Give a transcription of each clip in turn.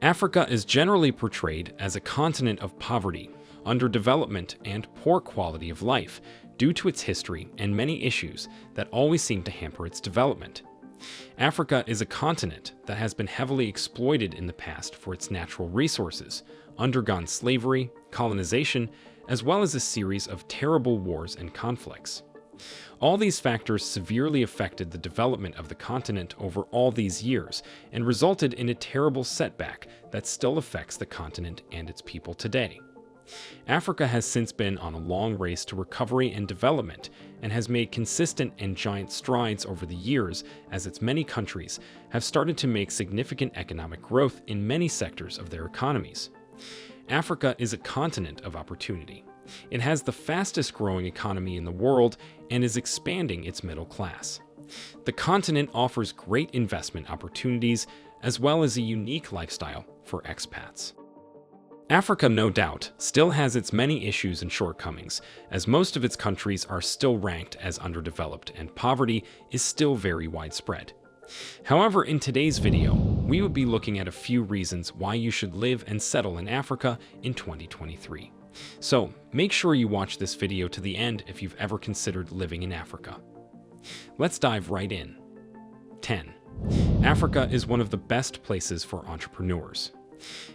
Africa is generally portrayed as a continent of poverty, underdevelopment, and poor quality of life due to its history and many issues that always seem to hamper its development. Africa is a continent that has been heavily exploited in the past for its natural resources, undergone slavery, colonization, as well as a series of terrible wars and conflicts. All these factors severely affected the development of the continent over all these years and resulted in a terrible setback that still affects the continent and its people today. Africa has since been on a long race to recovery and development and has made consistent and giant strides over the years as its many countries have started to make significant economic growth in many sectors of their economies. Africa is a continent of opportunity. It has the fastest growing economy in the world and is expanding its middle class. The continent offers great investment opportunities as well as a unique lifestyle for expats. Africa, no doubt, still has its many issues and shortcomings, as most of its countries are still ranked as underdeveloped and poverty is still very widespread. However, in today's video, we will be looking at a few reasons why you should live and settle in Africa in 2023. So, make sure you watch this video to the end if you've ever considered living in Africa. Let's dive right in. 10. Africa is one of the best places for entrepreneurs.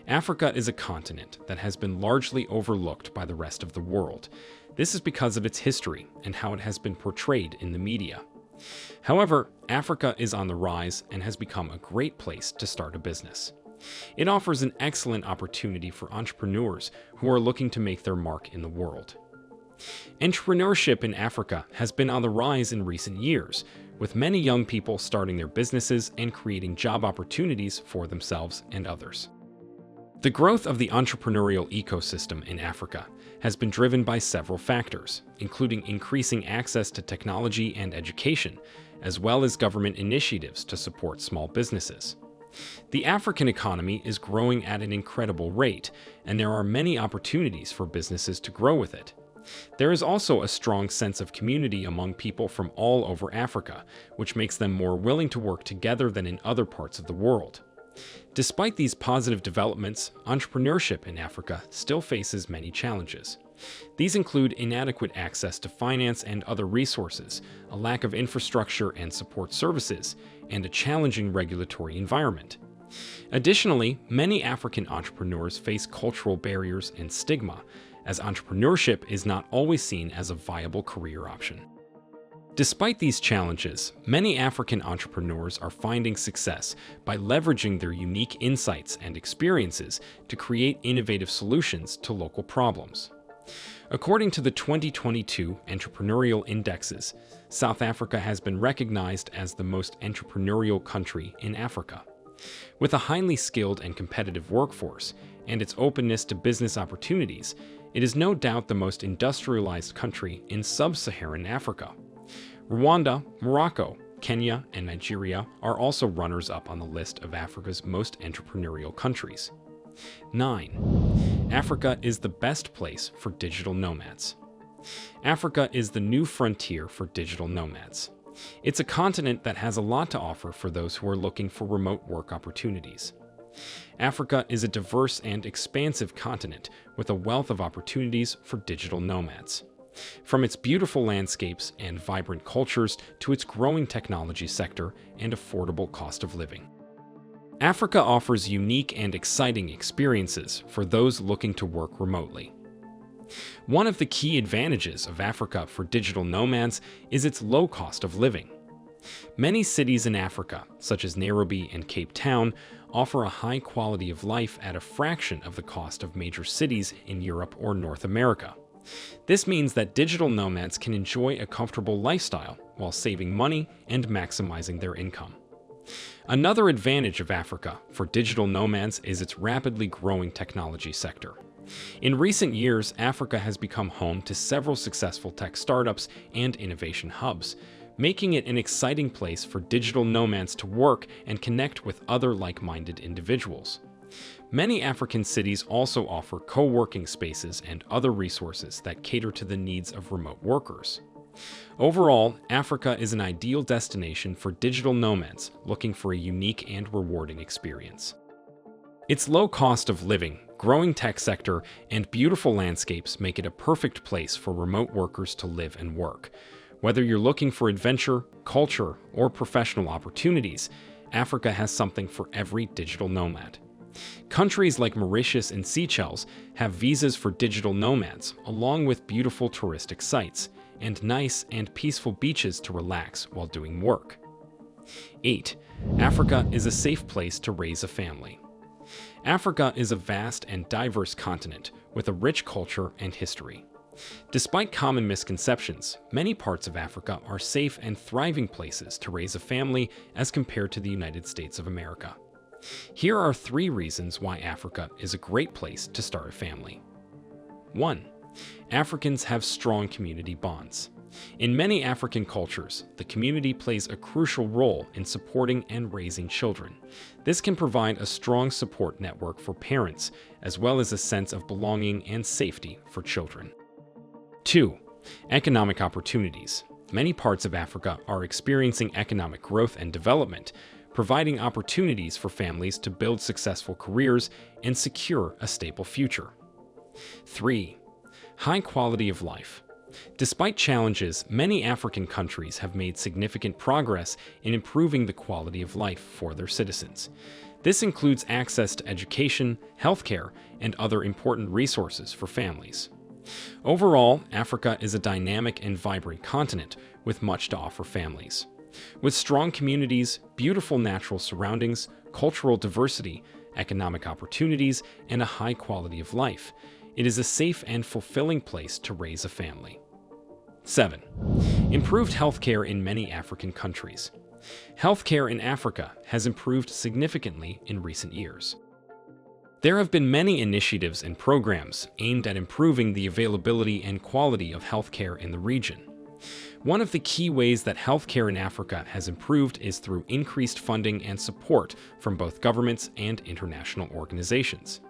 Africa is a continent that has been largely overlooked by the rest of the world. This is because of its history and how it has been portrayed in the media. However, Africa is on the rise and has become a great place to start a business. It offers an excellent opportunity for entrepreneurs who are looking to make their mark in the world. Entrepreneurship in Africa has been on the rise in recent years, with many young people starting their businesses and creating job opportunities for themselves and others. The growth of the entrepreneurial ecosystem in Africa has been driven by several factors, including increasing access to technology and education, as well as government initiatives to support small businesses. The African economy is growing at an incredible rate, and there are many opportunities for businesses to grow with it. There is also a strong sense of community among people from all over Africa, which makes them more willing to work together than in other parts of the world. Despite these positive developments, entrepreneurship in Africa still faces many challenges. These include inadequate access to finance and other resources, a lack of infrastructure and support services, and a challenging regulatory environment. Additionally, many African entrepreneurs face cultural barriers and stigma, as entrepreneurship is not always seen as a viable career option. Despite these challenges, many African entrepreneurs are finding success by leveraging their unique insights and experiences to create innovative solutions to local problems. According to the 2022 Entrepreneurial Indexes, South Africa has been recognized as the most entrepreneurial country in Africa. With a highly skilled and competitive workforce and its openness to business opportunities, it is no doubt the most industrialized country in sub-Saharan Africa. Rwanda, Morocco, Kenya, and Nigeria are also runners-up on the list of Africa's most entrepreneurial countries. 9. Africa is the best place for digital nomads. Africa is the new frontier for digital nomads. It's a continent that has a lot to offer for those who are looking for remote work opportunities. Africa is a diverse and expansive continent with a wealth of opportunities for digital nomads. From its beautiful landscapes and vibrant cultures to its growing technology sector and affordable cost of living. Africa offers unique and exciting experiences for those looking to work remotely. One of the key advantages of Africa for digital nomads is its low cost of living. Many cities in Africa, such as Nairobi and Cape Town, offer a high quality of life at a fraction of the cost of major cities in Europe or North America. This means that digital nomads can enjoy a comfortable lifestyle while saving money and maximizing their income. Another advantage of Africa for digital nomads is its rapidly growing technology sector. In recent years, Africa has become home to several successful tech startups and innovation hubs, making it an exciting place for digital nomads to work and connect with other like-minded individuals. Many African cities also offer co-working spaces and other resources that cater to the needs of remote workers. Overall, Africa is an ideal destination for digital nomads looking for a unique and rewarding experience. Its low cost of living, growing tech sector, and beautiful landscapes make it a perfect place for remote workers to live and work. Whether you're looking for adventure, culture, or professional opportunities, Africa has something for every digital nomad. Countries like Mauritius and Seychelles have visas for digital nomads, along with beautiful touristic sites, and nice and peaceful beaches to relax while doing work. 8. Africa is a safe place to raise a family. Africa is a vast and diverse continent with a rich culture and history. Despite common misconceptions, many parts of Africa are safe and thriving places to raise a family as compared to the United States of America. Here are 3 reasons why Africa is a great place to start a family. 1. Africans have strong community bonds. In many African cultures, the community plays a crucial role in supporting and raising children. This can provide a strong support network for parents, as well as a sense of belonging and safety for children. 2. Economic opportunities. Many parts of Africa are experiencing economic growth and development, providing opportunities for families to build successful careers and secure a stable future. 3. High quality of life. Despite challenges, many African countries have made significant progress in improving the quality of life for their citizens. This includes access to education, healthcare, and other important resources for families. Overall, Africa is a dynamic and vibrant continent with much to offer families. With strong communities, beautiful natural surroundings, cultural diversity, economic opportunities, and a high quality of life, it is a safe and fulfilling place to raise a family. 7. Improved healthcare in many African countries. Healthcare in Africa has improved significantly in recent years. There have been many initiatives and programs aimed at improving the availability and quality of healthcare in the region. One of the key ways that healthcare in Africa has improved is through increased funding and support from both governments and international organizations.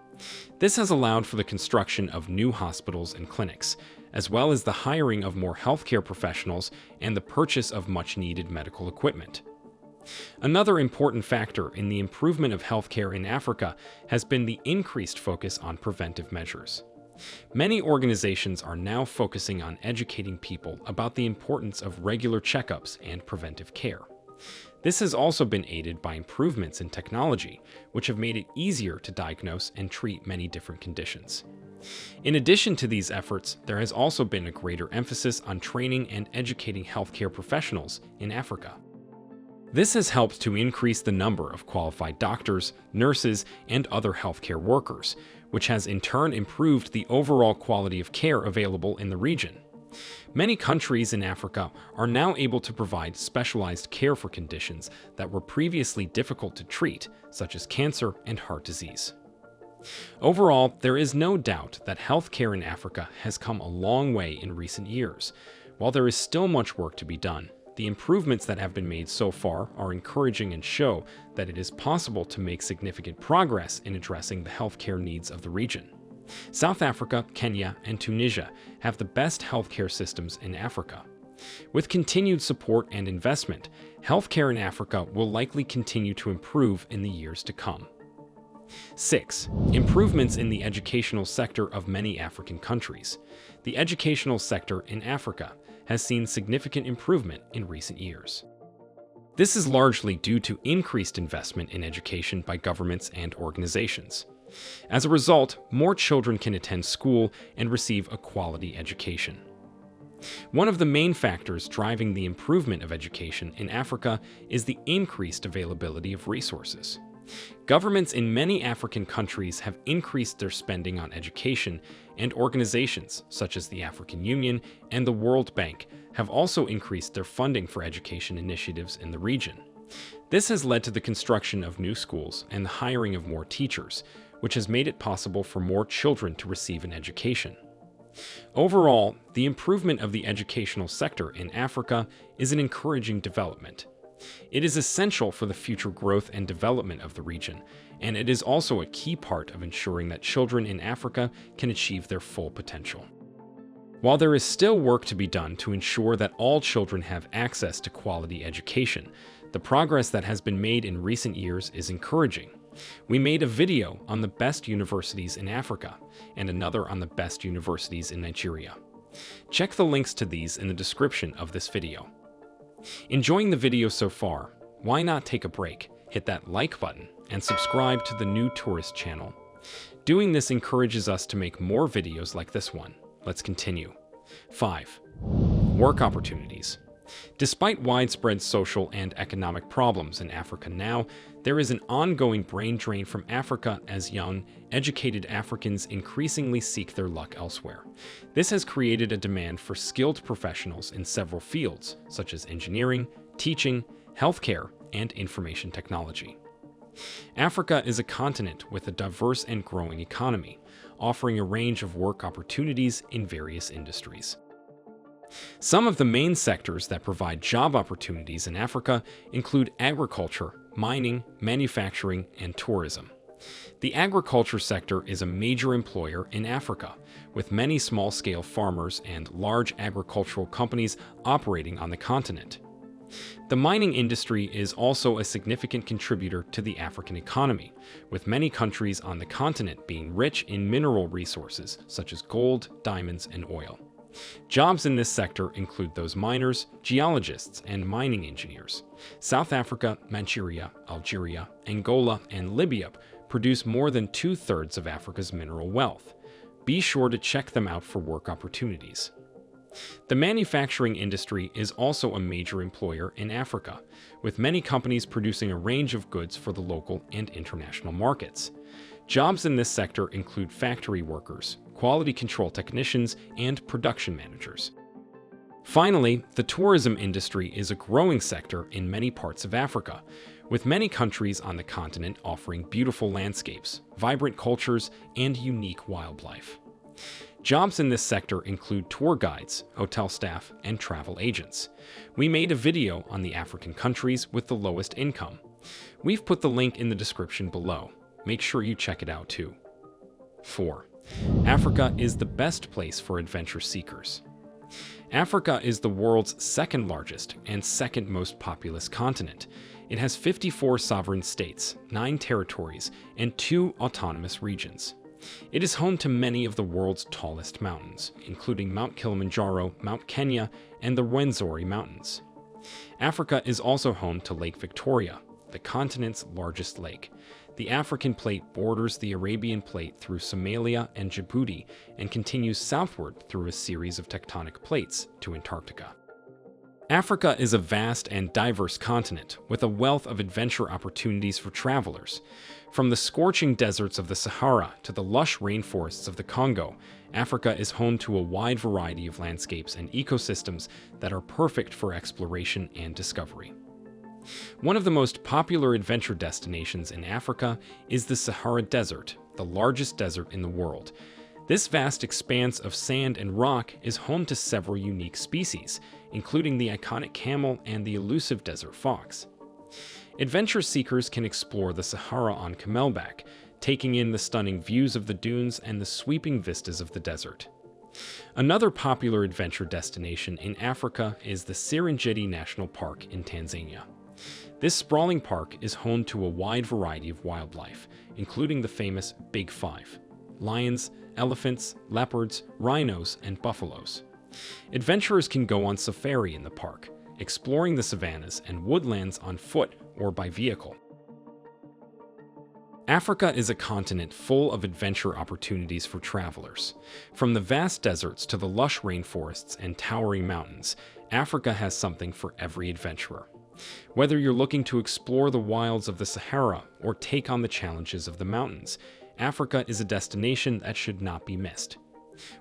This has allowed for the construction of new hospitals and clinics, as well as the hiring of more healthcare professionals and the purchase of much-needed medical equipment. Another important factor in the improvement of healthcare in Africa has been the increased focus on preventive measures. Many organizations are now focusing on educating people about the importance of regular checkups and preventive care. This has also been aided by improvements in technology, which have made it easier to diagnose and treat many different conditions. In addition to these efforts, there has also been a greater emphasis on training and educating healthcare professionals in Africa. This has helped to increase the number of qualified doctors, nurses, and other healthcare workers, which has in turn improved the overall quality of care available in the region. Many countries in Africa are now able to provide specialized care for conditions that were previously difficult to treat, such as cancer and heart disease. Overall, there is no doubt that healthcare in Africa has come a long way in recent years. While there is still much work to be done, the improvements that have been made so far are encouraging and show that it is possible to make significant progress in addressing the healthcare needs of the region. South Africa, Kenya, and Tunisia have the best healthcare systems in Africa. With continued support and investment, healthcare in Africa will likely continue to improve in the years to come. 6. Improvements in the educational sector of many African countries. The educational sector in Africa has seen significant improvement in recent years. This is largely due to increased investment in education by governments and organizations. As a result, more children can attend school and receive a quality education. One of the main factors driving the improvement of education in Africa is the increased availability of resources. Governments in many African countries have increased their spending on education, and organizations such as the African Union and the World Bank have also increased their funding for education initiatives in the region. This has led to the construction of new schools and the hiring of more teachers, which has made it possible for more children to receive an education. Overall, the improvement of the educational sector in Africa is an encouraging development. It is essential for the future growth and development of the region, and it is also a key part of ensuring that children in Africa can achieve their full potential. While there is still work to be done to ensure that all children have access to quality education, the progress that has been made in recent years is encouraging. We made a video on the best universities in Africa and another on the best universities in Nigeria. Check the links to these in the description of this video. Enjoying the video so far? Why not take a break, hit that like button, and subscribe to the new tourist channel. Doing this encourages us to make more videos like this one. Let's continue. 5. Work opportunities. Despite widespread social and economic problems in Africa now, there is an ongoing brain drain from Africa as young, educated Africans increasingly seek their luck elsewhere. This has created a demand for skilled professionals in several fields, such as engineering, teaching, healthcare, and information technology. Africa is a continent with a diverse and growing economy, offering a range of work opportunities in various industries. Some of the main sectors that provide job opportunities in Africa include agriculture, mining, manufacturing, and tourism. The agriculture sector is a major employer in Africa, with many small-scale farmers and large agricultural companies operating on the continent. The mining industry is also a significant contributor to the African economy, with many countries on the continent being rich in mineral resources such as gold, diamonds, and oil. Jobs in this sector include those miners, geologists, and mining engineers. South Africa, Nigeria, Algeria, Angola, and Libya produce more than 2/3 of Africa's mineral wealth. Be sure to check them out for work opportunities. The manufacturing industry is also a major employer in Africa, with many companies producing a range of goods for the local and international markets. Jobs in this sector include factory workers, quality control technicians, and production managers. Finally, the tourism industry is a growing sector in many parts of Africa, with many countries on the continent offering beautiful landscapes, vibrant cultures, and unique wildlife. Jobs in this sector include tour guides, hotel staff, and travel agents. We made a video on the African countries with the lowest income. We've put the link in the description below. Make sure you check it out too. 4. Africa is the best place for adventure seekers. Africa is the world's second largest and second most populous continent. It has 54 sovereign states, 9 territories, and 2 autonomous regions. It is home to many of the world's tallest mountains, including Mount Kilimanjaro, Mount Kenya, and the Rwenzori Mountains. Africa is also home to Lake Victoria, the continent's largest lake. The African plate borders the Arabian plate through Somalia and Djibouti and continues southward through a series of tectonic plates to Antarctica. Africa is a vast and diverse continent with a wealth of adventure opportunities for travelers. From the scorching deserts of the Sahara to the lush rainforests of the Congo, Africa is home to a wide variety of landscapes and ecosystems that are perfect for exploration and discovery. One of the most popular adventure destinations in Africa is the Sahara Desert, the largest desert in the world. This vast expanse of sand and rock is home to several unique species, including the iconic camel and the elusive desert fox. Adventure seekers can explore the Sahara on camelback, taking in the stunning views of the dunes and the sweeping vistas of the desert. Another popular adventure destination in Africa is the Serengeti National Park in Tanzania. This sprawling park is home to a wide variety of wildlife, including the famous Big Five: lions, elephants, leopards, rhinos, and buffaloes. Adventurers can go on safari in the park, exploring the savannas and woodlands on foot or by vehicle. Africa is a continent full of adventure opportunities for travelers. From the vast deserts to the lush rainforests and towering mountains, Africa has something for every adventurer. Whether you're looking to explore the wilds of the Sahara or take on the challenges of the mountains, Africa is a destination that should not be missed.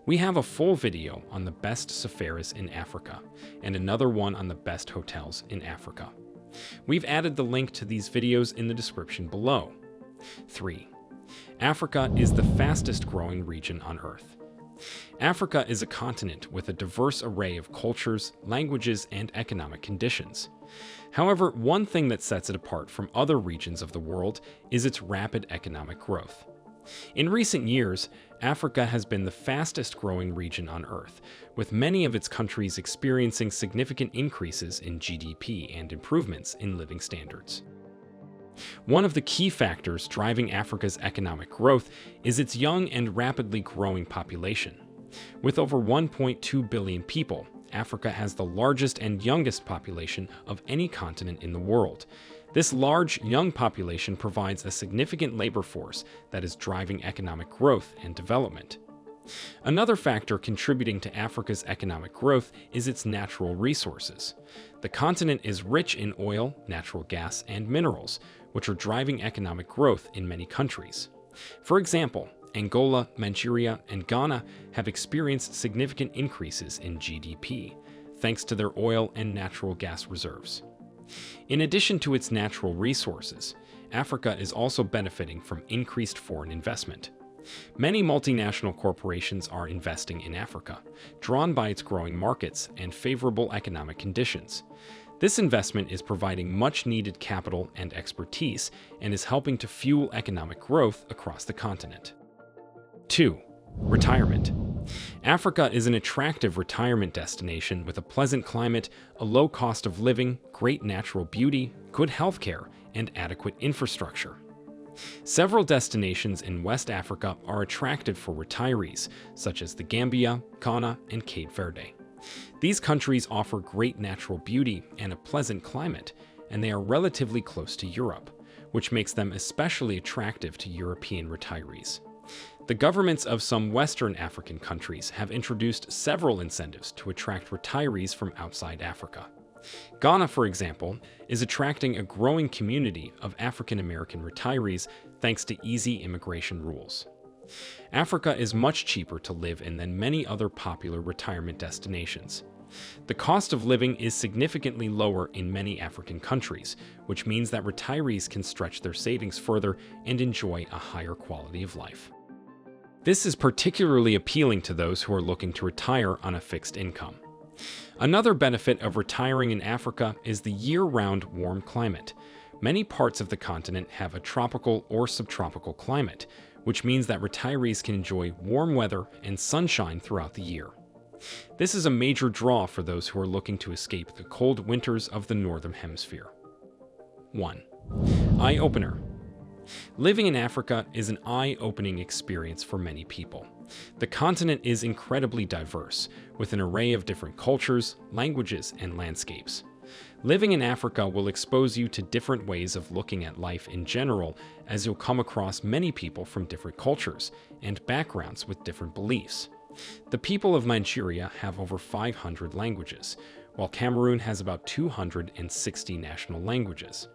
We have a full video on the best safaris in Africa, and another one on the best hotels in Africa. We've added the link to these videos in the description below. 3. Africa is the fastest growing region on Earth. Africa is a continent with a diverse array of cultures, languages, and economic conditions. However, one thing that sets it apart from other regions of the world is its rapid economic growth. In recent years, Africa has been the fastest growing region on Earth, with many of its countries experiencing significant increases in GDP and improvements in living standards. One of the key factors driving Africa's economic growth is its young and rapidly growing population. With over 1.2 billion people, Africa has the largest and youngest population of any continent in the world. This large, young population provides a significant labor force that is driving economic growth and development. Another factor contributing to Africa's economic growth is its natural resources. The continent is rich in oil, natural gas, and minerals, which are driving economic growth in many countries. For example, Angola, Nigeria, and Ghana have experienced significant increases in GDP, thanks to their oil and natural gas reserves. In addition to its natural resources, Africa is also benefiting from increased foreign investment. Many multinational corporations are investing in Africa, drawn by its growing markets and favorable economic conditions. This investment is providing much-needed capital and expertise and is helping to fuel economic growth across the continent. 2. Retirement. Africa is an attractive retirement destination with a pleasant climate, a low cost of living, great natural beauty, good healthcare, and adequate infrastructure. Several destinations in West Africa are attractive for retirees, such as the Gambia, Ghana, and Cape Verde. These countries offer great natural beauty and a pleasant climate, and they are relatively close to Europe, which makes them especially attractive to European retirees. The governments of some Western African countries have introduced several incentives to attract retirees from outside Africa. Ghana, for example, is attracting a growing community of African American retirees thanks to easy immigration rules. Africa is much cheaper to live in than many other popular retirement destinations. The cost of living is significantly lower in many African countries, which means that retirees can stretch their savings further and enjoy a higher quality of life. This is particularly appealing to those who are looking to retire on a fixed income. Another benefit of retiring in Africa is the year-round warm climate. Many parts of the continent have a tropical or subtropical climate, which means that retirees can enjoy warm weather and sunshine throughout the year. This is a major draw for those who are looking to escape the cold winters of the Northern Hemisphere. 1. Eye-opener. Living in Africa is an eye-opening experience for many people. The continent is incredibly diverse, with an array of different cultures, languages, and landscapes. Living in Africa will expose you to different ways of looking at life in general, as you'll come across many people from different cultures and backgrounds with different beliefs. The people of Nigeria have over 500 languages, while Cameroon has about 260 national languages.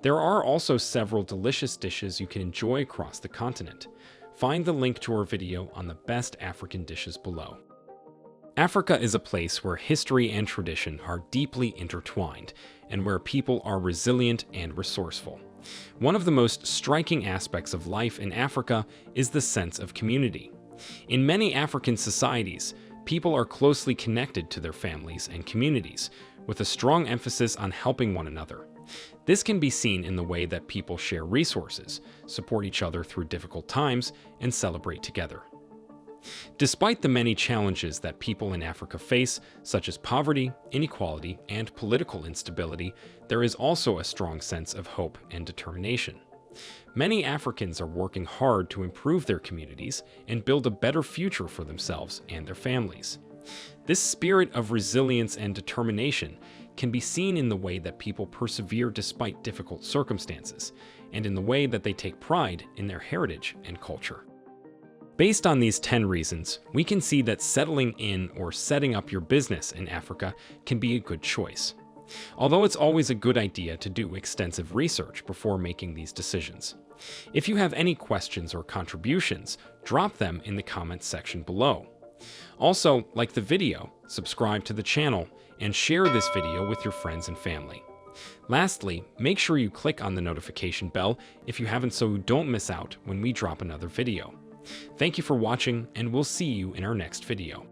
There are also several delicious dishes you can enjoy across the continent. Find the link to our video on the best African dishes below. Africa is a place where history and tradition are deeply intertwined, and where people are resilient and resourceful. One of the most striking aspects of life in Africa is the sense of community. In many African societies, people are closely connected to their families and communities, with a strong emphasis on helping one another. This can be seen in the way that people share resources, support each other through difficult times, and celebrate together. Despite the many challenges that people in Africa face, such as poverty, inequality, and political instability, there is also a strong sense of hope and determination. Many Africans are working hard to improve their communities and build a better future for themselves and their families. This spirit of resilience and determination can be seen in the way that people persevere despite difficult circumstances, and in the way that they take pride in their heritage and culture. Based on these 10 reasons, we can see that settling in or setting up your business in Africa can be a good choice. Although it's always a good idea to do extensive research before making these decisions. If you have any questions or contributions, drop them in the comments section below. Also, like the video, subscribe to the channel, and share this video with your friends and family. Lastly, make sure you click on the notification bell if you haven't, so you don't miss out when we drop another video. Thank you for watching, and we'll see you in our next video.